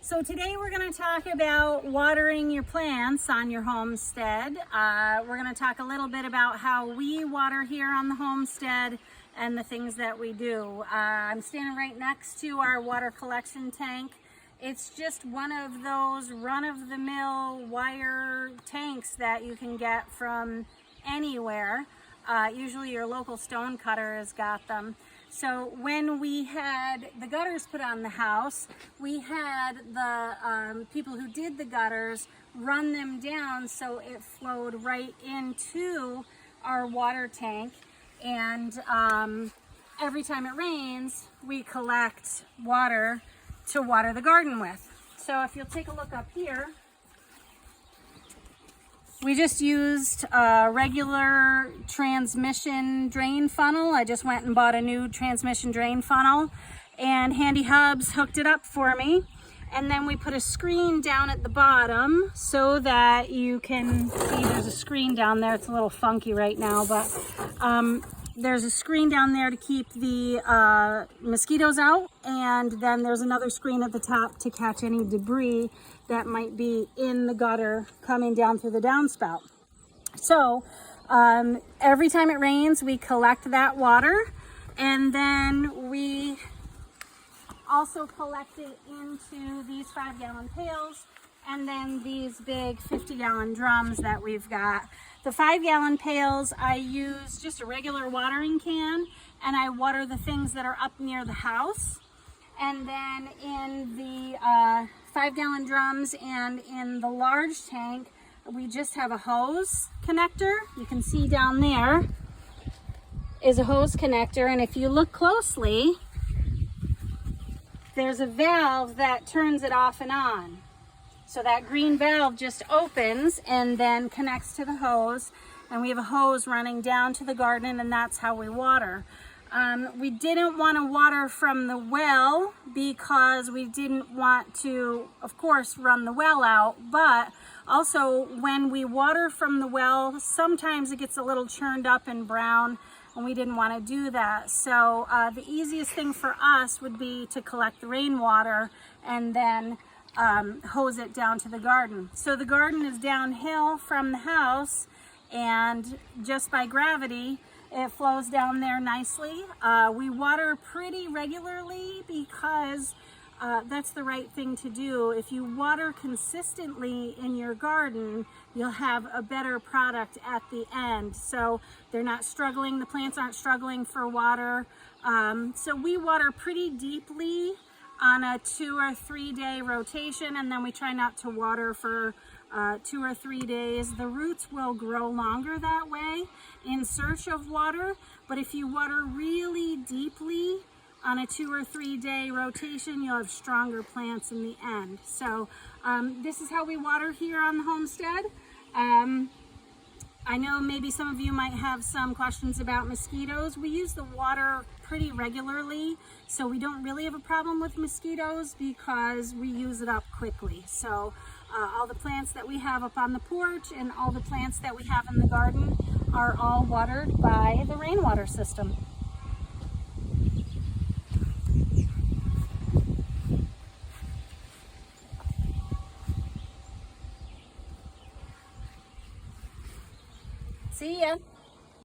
So today we're going to talk about watering your plants on your homestead. We're going to talk a little bit about how we water here on the homestead and the things that we do. I'm standing right next to our water collection tank. It's just one of those run-of-the-mill wire tanks that you can get from anywhere. Usually your local stone cutter has got them. So when we had the gutters put on the house, we had the people who did the gutters run them down so it flowed right into our water tank. And every time it rains, we collect water to water the garden with. So if you'll take a look up here, we just used a regular transmission drain funnel. I just went and bought a new transmission drain funnel, and Handy Hubs hooked it up for me. And then we put a screen down at the bottom so that you can see there's a screen down there. It's a little funky right now, but there's a screen down there to keep the mosquitoes out, and then there's another screen at the top to catch any debris that might be in the gutter coming down through the downspout. So every time it rains, we collect that water, and then we also collect it into these 5-gallon pails and then these big 50-gallon drums that we've got. The 5-gallon pails, I use just a regular watering can, and I water the things that are up near the house. And then in the 5-gallon drums and in the large tank, we just have a hose connector. You can see down there is a hose connector, and if you look closely, there's a valve that turns it off and on. So that green valve just opens and then connects to the hose, and we have a hose running down to the garden, and that's how we water. We didn't want to water from the well because we didn't want to, of course, run the well out, but also when we water from the well, sometimes it gets a little churned up and brown, and we didn't want to do that. So the easiest thing for us would be to collect the rainwater and then hose it down to the garden. So the garden is downhill from the house, and just by gravity, it flows down there nicely. We water pretty regularly because that's the right thing to do. If you water consistently in your garden, you'll have a better product at the end. So they're not struggling, the plants aren't struggling for water. So we water pretty deeply on a 2 or 3 day rotation, and then we try not to water for 2 or 3 days. The roots will grow longer that way in search of water, but if you water really deeply on a 2 or 3 day rotation, you'll have stronger plants in the end. So this is how we water here on the homestead. I know maybe some of you might have some questions about mosquitoes. We use the water pretty regularly, so we don't really have a problem with mosquitoes because we use it up quickly. So all the plants that we have up on the porch and all the plants that we have in the garden are all watered by the rainwater system. See ya.